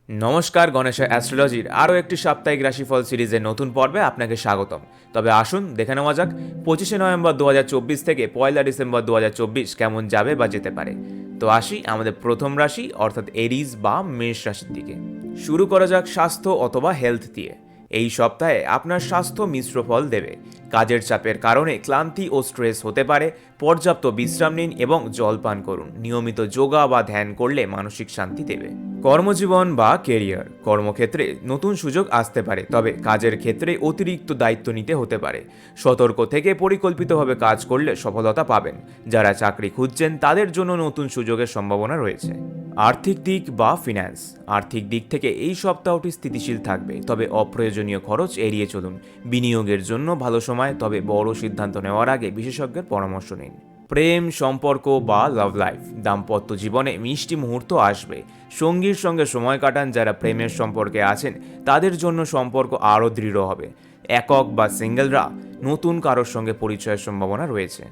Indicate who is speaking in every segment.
Speaker 1: নমস্কার, গণেশ অ্যাস্ট্রোলজির আরও একটি সাপ্তাহিক রাশিফল সিরিজের নতুন পর্বে আপনাকে স্বাগতম। তবে আসুন দেখে নেওয়া যাক 25শে নভেম্বর 2024 থেকে 1লা ডিসেম্বর 2024 কেমন যাবে বা যেতে পারে। তো আসি আমাদের প্রথম রাশি অর্থাৎ এরিজ বা মেষ রাশির দিকে। শুরু করা যাক স্বাস্থ্য অথবা হেলথ দিয়ে। এই সপ্তাহে আপনার স্বাস্থ্য মিশ্র ফল দেবে। কাজের চাপের কারণে ক্লান্তি ও স্ট্রেস হতে পারে। পর্যাপ্ত বিশ্রাম নিন এবং জল পান করুন। নিয়মিত যোগা বা ধ্যান করলে মানসিক শান্তি দেবে। কর্মজীবন বা কেরিয়ার, কর্মক্ষেত্রে নতুন সুযোগ আসতে পারে, তবে কাজের ক্ষেত্রে অতিরিক্ত দায়িত্ব নিতে হতে পারে। সতর্ক থেকে পরিকল্পিতভাবে কাজ করলে সফলতা পাবেন। যারা চাকরি খুঁজছেন তাদের জন্য নতুন সুযোগের সম্ভাবনা রয়েছে। আর্থিক দিক বা ফিন্যান্স, আর্থিক দিক থেকে এই সপ্তাহটি স্থিতিশীল থাকবে, তবে অপ্রয়োজনীয় খরচ এড়িয়ে চলুন। বিনিয়োগের জন্য ভালো সময়, তবে বড় সিদ্ধান্ত নেওয়ার আগে বিশেষজ্ঞের পরামর্শ নিন। প্রেম, সম্পর্ক বা লাভ লাইফ, দাম্পত্য জীবনে মিষ্টি মুহূর্ত আসবে। সঙ্গীর সঙ্গে সময় কাটান। যারা প্রেমের সম্পর্কে আছেন তাদের জন্য সম্পর্ক আরও দৃঢ় হবে। একক বা সিঙ্গেলরা নতুন কারোর সঙ্গে পরিচয়ের সম্ভাবনা রয়েছে।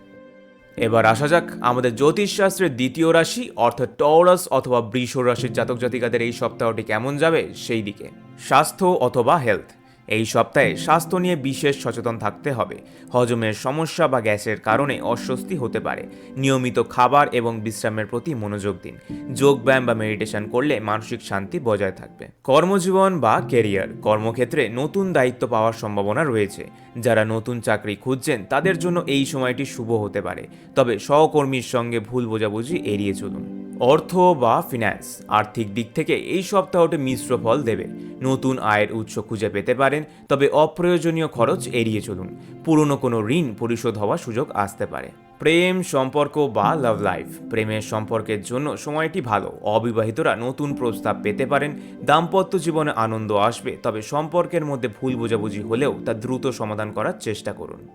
Speaker 1: এবার আসা যাক আমাদের জ্যোতিষশাস্ত্রের দ্বিতীয় রাশি অর্থাৎ টরাস অথবা বৃষ রাশির জাতক জাতিকাদের এই সপ্তাহটি কেমন যাবে সেই দিকে। স্বাস্থ্য অথবা হেলথ, এই সপ্তাহে স্বাস্থ্য নিয়ে বিশেষ সচেতন থাকতে হবে। হজমের সমস্যা বা গ্যাসের কারণে অস্বস্তি হতে পারে। নিয়মিত খাবার এবং বিশ্রামের প্রতি মনোযোগ দিন। যোগব্যায়াম বা মেডিটেশন করলে মানসিক শান্তি বজায় থাকবে। কর্মজীবন বা কেরিয়ার, কর্মক্ষেত্রে নতুন দায়িত্ব পাওয়ার সম্ভাবনা রয়েছে। যারা নতুন চাকরি খুঁজছেন তাদের জন্য এই সময়টি শুভ হতে পারে, তবে সহকর্মীর সঙ্গে ভুল বোঝাবুঝি এড়িয়ে চলুন। অর্থ বা ফিন্যান্স, আর্থিক দিক থেকে এই সপ্তাহটি মিশ্র ফল দেবে। নতুন আয়ের উৎস খুঁজে পেতে পারেন, তবে অপ্রয়োজনীয় খরচ এড়িয়ে চলুন। পুরনো কোনো ঋণ পরিশোধ হওয়ার সুযোগ আসতে পারে। প্রেম, সম্পর্ক বা লাভ লাইফ, প্রেমের সম্পর্কের জন্য সময়টি ভালো। অবিবাহিতরা নতুন প্রস্তাব পেতে পারেন। দাম্পত্য জীবনে আনন্দ আসবে, তবে সম্পর্কের মধ্যে ভুল বোঝাবুঝি হলেও তা দ্রুত সমাধান করার চেষ্টা করুন।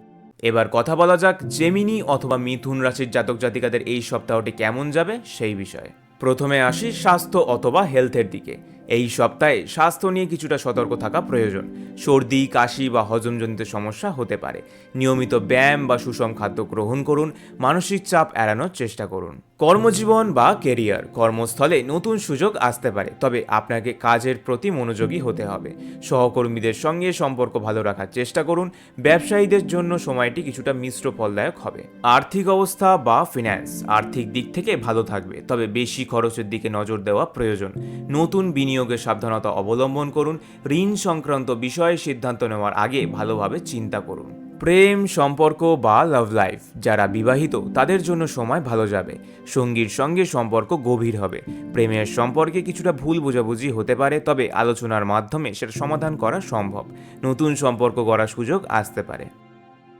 Speaker 1: এবার কথা বলা যাক জেমিনি অথবা মিথুন রাশির জাতক জাতিকাদের এই সপ্তাহটি কেমন যাবে সেই বিষয়ে। প্রথমে আসি স্বাস্থ্য অথবা হেলথের দিকে। এই সপ্তাহে স্বাস্থ্য নিয়ে কিছুটা সতর্ক থাকা প্রয়োজন। সর্দি, কাশি বা হজমজনিত সমস্যা হতে পারে। নিয়মিত ব্যায়াম বা সুষম খাদ্য গ্রহণ করুন। মানসিক চাপ এড়ানোর চেষ্টা করুন। কর্মজীবন বা কেরিয়ার, কর্মস্থলে নতুন সুযোগ আসতে পারে, তবে আপনাকে কাজের প্রতি মনোযোগী হতে হবে। সহকর্মীদের সঙ্গে সম্পর্ক ভালো রাখার চেষ্টা করুন। ব্যবসায়ীদের জন্য সময়টি কিছুটা মিশ্র ফলদায়ক হবে। আর্থিক অবস্থা বা ফিন্যান্স, আর্থিক দিক থেকে ভালো থাকবে, তবে বেশি খরচের দিকে নজর দেওয়া প্রয়োজন। নতুন বিনিয়োগে সাবধানতা অবলম্বন করুন। ঋণ সংক্রান্ত বিষয়ে সিদ্ধান্ত নেওয়ার আগে ভালোভাবে চিন্তা করুন। প্রেম, সম্পর্ক বা লাভ লাইফ, যারা বিবাহিত তাদের জন্য সময় ভালো যাবে। সঙ্গীর সঙ্গে সম্পর্ক গভীর হবে। প্রেমের সম্পর্কে কিছুটা ভুল বোঝাবুঝি হতে পারে, তবে আলোচনার মাধ্যমে সেটা সমাধান করা সম্ভব। নতুন সম্পর্ক গড়ার সুযোগ আসতে পারে।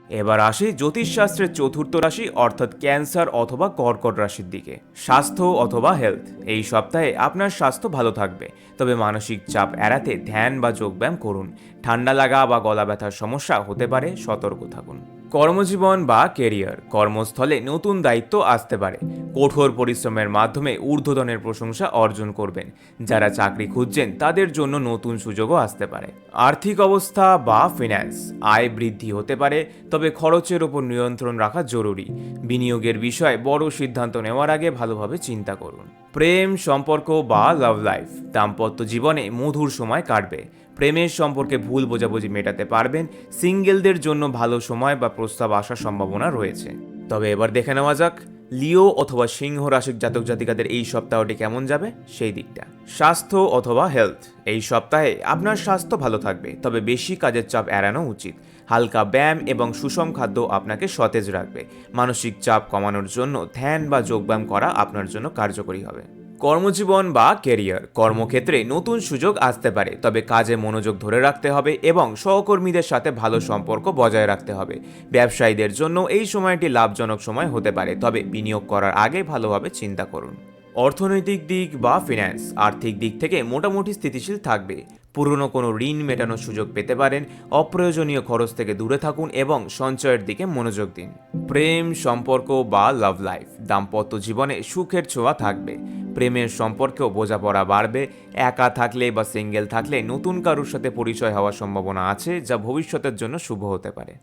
Speaker 1: এবার আসি জ্যোতিষশাস্ত্রের চতুর্থ রাশি অর্থাৎ ক্যান্সার অথবা কর্কট রাশির দিকে। স্বাস্থ্য অথবা হেলথ, এই সপ্তাহে আপনার স্বাস্থ্য ভালো থাকবে, তবে মানসিক চাপ এড়াতে ধ্যান বা যোগব্যায়াম করুন। ঠান্ডা লাগা বা গলা ব্যথার সমস্যা হতে পারে, সতর্ক থাকুন। কর্মজীবন বা কেরিয়ার, কর্মস্থলে নতুন দায়িত্ব আসতে পারে। কঠোর পরিশ্রমের মাধ্যমে ঊর্ধ্বতনের প্রশংসা অর্জন করবেন। যারা চাকরি খুঁজছেন তাদের জন্য নতুন সুযোগও আসতে পারে। আর্থিক অবস্থা বা ফিন্যান্স, আয় বৃদ্ধি হতে পারে, তবে খরচের ওপর নিয়ন্ত্রণ রাখা জরুরি। বিনিয়োগের বিষয়ে বড় সিদ্ধান্ত নেওয়ার আগে ভালোভাবে চিন্তা করুন। প্রেম, সম্পর্ক বা লাভ লাইফ, দাম্পত্য জীবনে মধুর সময় কাটবে। প্রেমের সম্পর্কে ভুল বোঝাবুঝি মেটাতে পারবেন। সিঙ্গেলদের জন্য ভালো সময় বা প্রস্তাব আসার সম্ভাবনা রয়েছে। তবে এবার দেখে নেওয়া যাক লিও অথবা সিংহ রাশির জাতক জাতিকাদের এই সপ্তাহটি কেমন যাবে সেই দিকটা। স্বাস্থ্য অথবা হেলথ, এই সপ্তাহে আপনার স্বাস্থ্য ভালো থাকবে, তবে বেশি কাজের চাপ এড়ানো উচিত। হালকা ব্যায়াম এবং সুষম খাদ্য আপনাকে সতেজ রাখবে। মানসিক চাপ কমানোর জন্য ধ্যান বা যোগব্যায়াম করা আপনার জন্য কার্যকরী হবে। কর্মজীবন বা কেরিয়ার, কর্মক্ষেত্রে নতুন সুযোগ আসতে পারে, তবে কাজে মনোযোগ ধরে রাখতে হবে এবং সহকর্মীদের সাথে ভালো সম্পর্ক বজায় রাখতে হবে। ব্যবসায়ীদের জন্য এই সময়টি লাভজনক সময় হতে পারে, তবে বিনিয়োগ করার আগে ভালোভাবে চিন্তা করুন। অর্থনৈতিক দিক বা ফিন্যান্স, আর্থিক দিক থেকে মোটামুটি স্থিতিশীল থাকবে। পুরনো কোনো ঋণ মেটানোর সুযোগ পেতে পারেন। অপ্রয়োজনীয় খরচ থেকে দূরে থাকুন এবং সঞ্চয়ের দিকে মনোযোগ দিন। প্রেম, সম্পর্ক বা লাভ লাইফ, দাম্পত্য জীবনে সুখের ছোঁয়া থাকবে। প্রেমের সম্পর্কেও বোঝাপড়া বাড়বে। একা থাকলে বা সিঙ্গেল থাকলে নতুন কারোর সাথে পরিচয় হওয়ার সম্ভাবনা আছে, যা ভবিষ্যতের জন্য শুভ হতে পারে।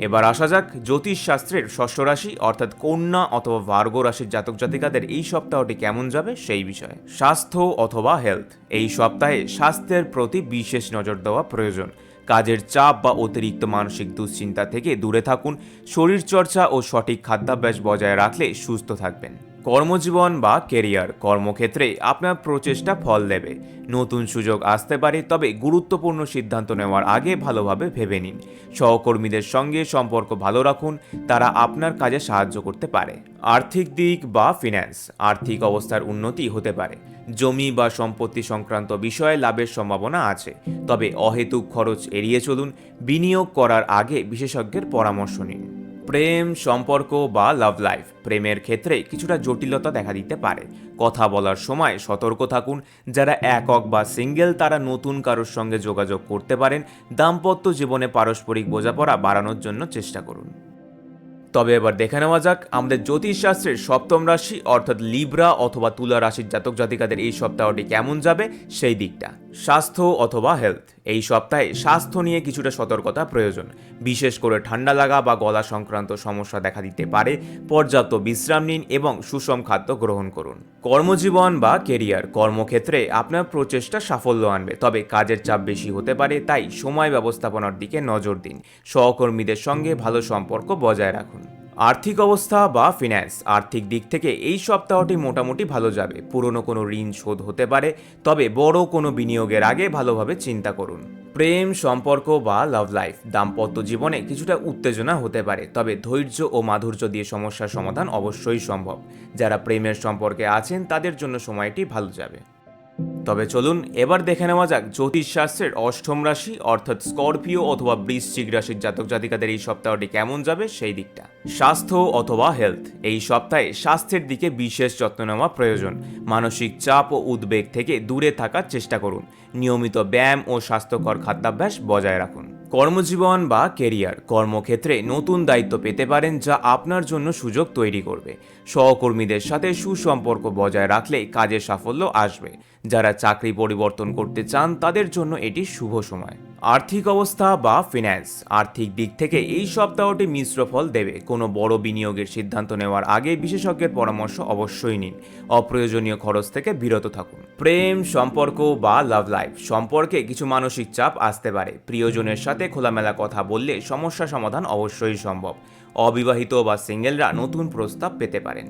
Speaker 1: এবার আসা যাক জ্যোতিষশাস্ত্রের ষষ্ঠ রাশি অর্থাৎ কন্যা অথবা ভার্গো রাশির জাতক জাতিকাদের এই সপ্তাহটি কেমন যাবে সেই বিষয়ে। স্বাস্থ্য অথবা হেলথ, এই সপ্তাহে স্বাস্থ্যের প্রতি বিশেষ নজর দেওয়া প্রয়োজন। কাজের চাপ বা অতিরিক্ত মানসিক দুশ্চিন্তা থেকে দূরে থাকুন। শরীরচর্চা ও সঠিক খাদ্যাভ্যাস বজায় রাখলে সুস্থ থাকবেন। কর্মজীবন বা কেরিয়ার, কর্মক্ষেত্রে আপনার প্রচেষ্টা ফল দেবে। নতুন সুযোগ আসতে পারে, তবে গুরুত্বপূর্ণ সিদ্ধান্ত নেওয়ার আগে ভালোভাবে ভেবে নিন। সহকর্মীদের সঙ্গে সম্পর্ক ভালো রাখুন, তারা আপনার কাজে সাহায্য করতে পারে। আর্থিক দিক বা ফিন্যান্স, আর্থিক অবস্থার উন্নতি হতে পারে। জমি বা সম্পত্তি সংক্রান্ত বিষয়ে লাভের সম্ভাবনা আছে, তবে অহেতুক খরচ এড়িয়ে চলুন। বিনিয়োগ করার আগে বিশেষজ্ঞের পরামর্শ নিন। প্রেম, সম্পর্ক বা লাভ লাইফ, প্রেমের ক্ষেত্রে কিছুটা জটিলতা দেখা দিতে পারে। কথা বলার সময় সতর্ক থাকুন। যারা একক বা সিঙ্গেল তারা নতুন কারোর সঙ্গে যোগাযোগ করতে পারেন। দাম্পত্য জীবনে পারস্পরিক বোঝাপড়া বাড়ানোর জন্য চেষ্টা করুন। তবে এবার দেখে নেওয়া যাক আমাদের জ্যোতিষশাস্ত্রের সপ্তম রাশি অর্থাৎ লিব্রা অথবা তুলা রাশির জাতক জাতিকাদের এই সপ্তাহটি কেমন যাবে সেই দিকটা। স্বাস্থ্য অথবা হেলথ, এই সপ্তাহে স্বাস্থ্য নিয়ে কিছুটা সতর্কতা প্রয়োজন। বিশেষ করে ঠান্ডা লাগা বা গলা সংক্রান্ত সমস্যা দেখা দিতে পারে। পর্যাপ্ত বিশ্রাম নিন এবং সুষম খাদ্য গ্রহণ করুন। কর্মজীবন বা কেরিয়ার, কর্মক্ষেত্রে আপনার প্রচেষ্টা সাফল্য আনবে, তবে কাজের চাপ বেশি হতে পারে, তাই সময় ব্যবস্থাপনার দিকে নজর দিন। সহকর্মীদের সঙ্গে ভালো সম্পর্ক বজায় রাখুন। আর্থিক অবস্থা বা ফিন্যান্স, আর্থিক দিক থেকে এই সপ্তাহটি মোটামুটি ভালো যাবে। পুরনো কোনো ঋণ শোধ হতে পারে, তবে বড় কোনো বিনিয়োগের আগে ভালোভাবে চিন্তা করুন। প্রেম, সম্পর্ক বা লাভ লাইফ, দাম্পত্য জীবনে কিছুটা উত্তেজনা হতে পারে, তবে ধৈর্য ও মাধুর্য দিয়ে সমস্যার সমাধান অবশ্যই সম্ভব। যারা প্রেমের সম্পর্কে আছেন তাদের জন্য সময়টি ভালো যাবে। তবে চলুন এবার দেখে নেওয়া যাক জ্যোতিষশাস্ত্রের অষ্টম রাশি অর্থাৎ স্করপিও অথবা বৃশ্চিক রাশির জাতক জাতিকাদের এই সপ্তাহটি কেমন যাবে সেই দিকটা। স্বাস্থ্য অথবা হেলথ, এই সপ্তাহে স্বাস্থ্যের দিকে বিশেষ যত্ন নেওয়া প্রয়োজন। মানসিক চাপ ও উদ্বেগ থেকে দূরে থাকার চেষ্টা করুন। নিয়মিত ব্যায়াম ও স্বাস্থ্যকর খাদ্যাভ্যাস বজায় রাখুন। কর্মজীবন বা কেরিয়ার, কর্মক্ষেত্রে নতুন দায়িত্ব পেতে পারেন যা আপনার জন্য সুযোগ তৈরি করবে। সহকর্মীদের সাথে সুসম্পর্ক বজায় রাখলে কাজের সাফল্য আসবে। যারা চাকরি পরিবর্তন করতে চান তাদের জন্য এটি শুভ সময়। আর্থিক অবস্থা বা ফিন্যান্স, আর্থিক দিক থেকে এই সপ্তাহটি মিশ্র ফল দেবে। কোনো বড় বিনিয়োগের সিদ্ধান্ত নেওয়ার আগে বিশেষজ্ঞের পরামর্শ অবশ্যই নিন। অপ্রয়োজনীয় খরচ থেকে বিরত থাকুন। প্রেম, সম্পর্ক বা লাভ লাইফ, সম্পর্কে কিছু মানসিক চাপ আসতে পারে। প্রিয়জনের সাথে খোলামেলা কথা বললে সমস্যা সমাধান অবশ্যই সম্ভব। অবিবাহিত বা সিঙ্গেলরা নতুন প্রস্তাব পেতে পারেন।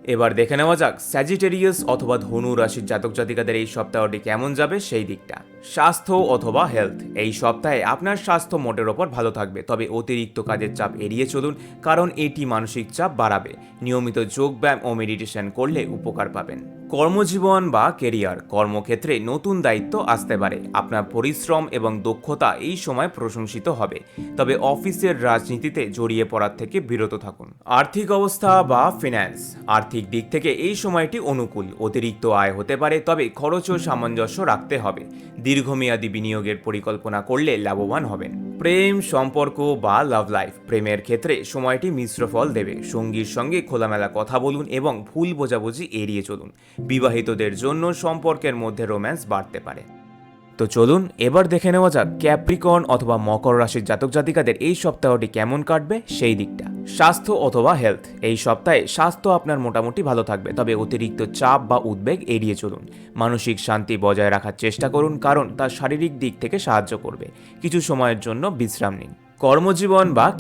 Speaker 1: এবার দেখে নেওয়া যাক স্যাজিটেরিয়াস অথবা ধনু রাশির জাতক জাতিকাদের এই সপ্তাহটি কেমন যাবে সেই দিকটা। স্বাস্থ্য অথবা হেলথ, এই সপ্তাহে আপনার স্বাস্থ্য মোটের ওপর ভালো থাকবে, তবে অতিরিক্ত কাজের চাপ এড়িয়ে চলুন, কারণ এটি মানসিক চাপ বাড়াবে। নিয়মিত যোগব্যায়াম ও মেডিটেশন করলে উপকার পাবেন। কর্মজীবন বা কেরিয়ার, কর্মক্ষেত্রে নতুন দায়িত্ব আসতে পারে। আপনার পরিশ্রম এবং দক্ষতা এই সময় প্রশংসিত হবে, তবে অফিসের রাজনীতিতে জড়িয়ে পড়ার থেকে বিরত থাকুন। আর্থিক অবস্থা বা ফিন্যান্স, আর্থিক দিক থেকে এই সময়টি অনুকূল। অতিরিক্ত আয় হতে পারে, তবে খরচও সামঞ্জস্য রাখতে হবে। দীর্ঘমেয়াদী বিনিয়োগের পরিকল্পনা করলে লাভবান হবেন। প্রেম, সম্পর্ক বা লাভ লাইফ, প্রেমের ক্ষেত্রে সময়টি মিশ্র ফল দেবে। সঙ্গীর সঙ্গে খোলামেলা কথা বলুন এবং ভুল বোঝাবুঝি এড়িয়ে চলুন। বিবাহিতদের জন্য সম্পর্কের মধ্যে রোম্যান্স বাড়তে পারে। তো চলুন এবার দেখে নেওয়া যাক ক্যাপ্রিকর্ন অথবা মকর রাশির জাতক জাতিকাদের এই সপ্তাহটি কেমন কাটবে সেই দিকটা। স্বাস্থ্য অথবা হেলথ, এই সপ্তাহে স্বাস্থ্য আপনার মোটামুটি ভালো থাকবে, তবে অতিরিক্ত চাপ বা উদ্বেগ এড়িয়ে চলুন। মানসিক শান্তি বজায় রাখার চেষ্টা করুন, কারণ তা শারীরিক দিক থেকে সাহায্য করবে। কিছু সময়ের জন্য বিশ্রাম নিন। কর্মজীবন বা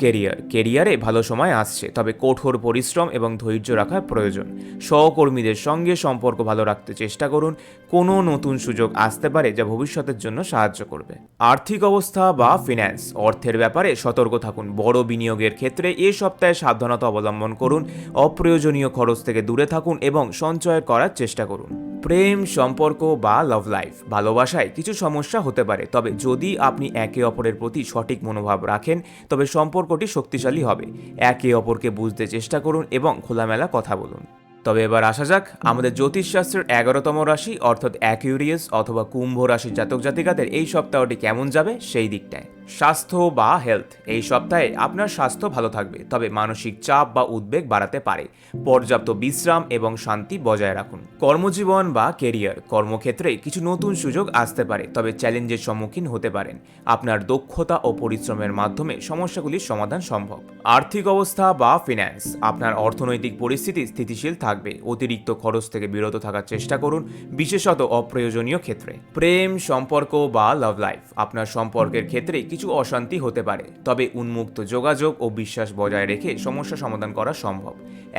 Speaker 1: কেরিয়ারে ভালো সময় আসছে, তবে কঠোর পরিশ্রম এবং ধৈর্য রাখার প্রয়োজন। সহকর্মীদের সঙ্গে সম্পর্ক ভালো রাখতে চেষ্টা করুন। কোনো নতুন সুযোগ আসতে পারে যা ভবিষ্যতের জন্য সাহায্য করবে। আর্থিক অবস্থা বা ফিন্যান্স, অর্থের ব্যাপারে সতর্ক থাকুন। বড় বিনিয়োগের ক্ষেত্রে এই সপ্তাহে সাবধানতা অবলম্বন করুন। অপ্রয়োজনীয় খরচ থেকে দূরে থাকুন এবং সঞ্চয় করার চেষ্টা করুন। প্রেম, সম্পর্ক বা লাভ লাইফ, ভালোবাসায় কিছু সমস্যা হতে পারে, তবে যদি আপনি একে অপরের প্রতি সঠিক মনোভাব রাখেন তবে সম্পর্কটি শক্তিশালী হবে। একে অপরকে বুঝতে চেষ্টা করুন এবং খোলামেলা কথা বলুন। তবে এবার আসা যাক আমাদের জ্যোতিষশাস্ত্রের 11তম রাশি অর্থাৎ অ্যাকিউরিয়াস অথবা কুম্ভ রাশির জাতক জাতিকাদের এই সপ্তাহটি কেমন যাবে সেই দিকটায়। স্বাস্থ্য বা হেলথ, এই সপ্তাহে আপনার স্বাস্থ্য ভালো থাকবে, তবে মানসিক চাপ বা উদ্বেগ বাড়াতে পারে। পর্যাপ্ত বিশ্রাম এবং শান্তি বজায় রাখুন। কর্মজীবন বা কেরিয়ার, কর্মক্ষেত্রে কিছু নতুন সুযোগ আসতে পারে, তবে চ্যালেঞ্জের সম্মুখীন হতে পারেন। আপনার দক্ষতা ও পরিশ্রমের মাধ্যমে সমস্যাগুলির সমাধান সম্ভব। আর্থিক অবস্থা বা ফিন্যান্স, আপনার অর্থনৈতিক পরিস্থিতি স্থিতিশীল থাকবে। অতিরিক্ত খরচ থেকে বিরত থাকার চেষ্টা করুন, বিশেষত অপ্রয়োজনীয় ক্ষেত্রে। প্রেম, সম্পর্ক বা লাভ লাইফ, আপনার সম্পর্কের ক্ষেত্রে কিছু অশান্তি হতে পারে, তবে উন্মুক্ত যোগাযোগ ও বিশ্বাস বজায় রেখে সমস্যা সমাধান করা সম্ভব।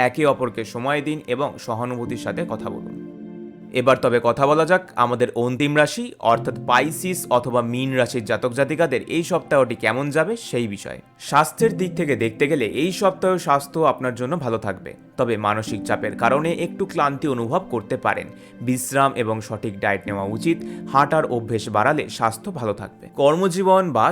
Speaker 1: একে অপরকে সময় দিন এবং সহানুভূতির সাথে কথা বলুন। এবার তবে কথা বলা যাক আমাদের অন্তিম রাশি অর্থাৎ পাইসিস অথবা মীন রাশির জাতক জাতিকাদের এই সপ্তাহটি কেমন যাবে সেই বিষয়ে। স্বাস্থ্যের দিক থেকে দেখতে গেলে এই সপ্তাহে স্বাস্থ্য আপনার জন্য ভালো থাকবে, তবে মানসিক চাপের কারণে একটু ক্লান্তি অনুভব করতে পারেন। বিশ্রাম এবং সঠিক ডায়েট নেওয়া উচিত। হাঁটার অভ্যেস বাড়ালে স্বাস্থ্য ভালো থাকবে। কর্মজীবন বা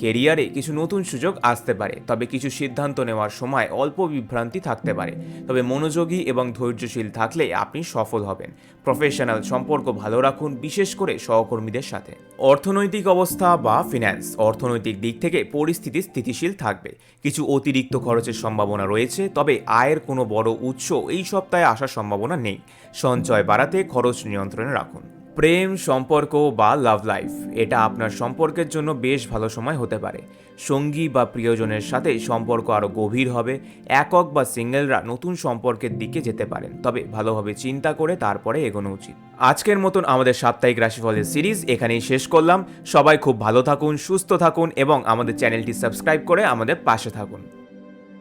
Speaker 1: কেরিয়ারে কিছু নতুন সুযোগ আসতে পারে, তবে কিছু সিদ্ধান্ত নেওয়ার সময় অল্প বিভ্রান্তি থাকতে পারে, তবে মনোযোগী এবং ধৈর্যশীল থাকলে আপনি সফল হবেন। প্রফেশনাল সম্পর্ক ভালো রাখুন, বিশেষ করে সহকর্মীদের সাথে। অর্থনৈতিক অবস্থা বা ফিন্যান্স, অর্থনৈতিক দিক থেকে পরিস্থিতি স্থিতিশীল থাকবে। কিছু অতিরিক্ত খরচের সম্ভাবনা রয়েছে, তবে আয়ের কোনো বড় উৎস এই সপ্তাহে আসার সম্ভাবনা নেই। সঞ্চয় বাড়াতে খরচ নিয়ন্ত্রণে রাখুন। প্রেম, সম্পর্ক বা লাভ লাইফ, এটা আপনার সম্পর্কের জন্য বেশ ভালো সময় হতে পারে। সঙ্গী বা প্রিয়জনের সাথে সম্পর্ক আরও গভীর হবে। একক বা সিঙ্গেলরা নতুন সম্পর্কের দিকে যেতে পারেন, তবে ভালোভাবে চিন্তা করে তারপরে এগোনো উচিত। আজকের মতন আমাদের সাপ্তাহিক রাশিফলের সিরিজ এখানেই শেষ করলাম। সবাই খুব ভালো থাকুন, সুস্থ থাকুন এবং আমাদের চ্যানেলটি সাবস্ক্রাইব করে আমাদের পাশে থাকুন।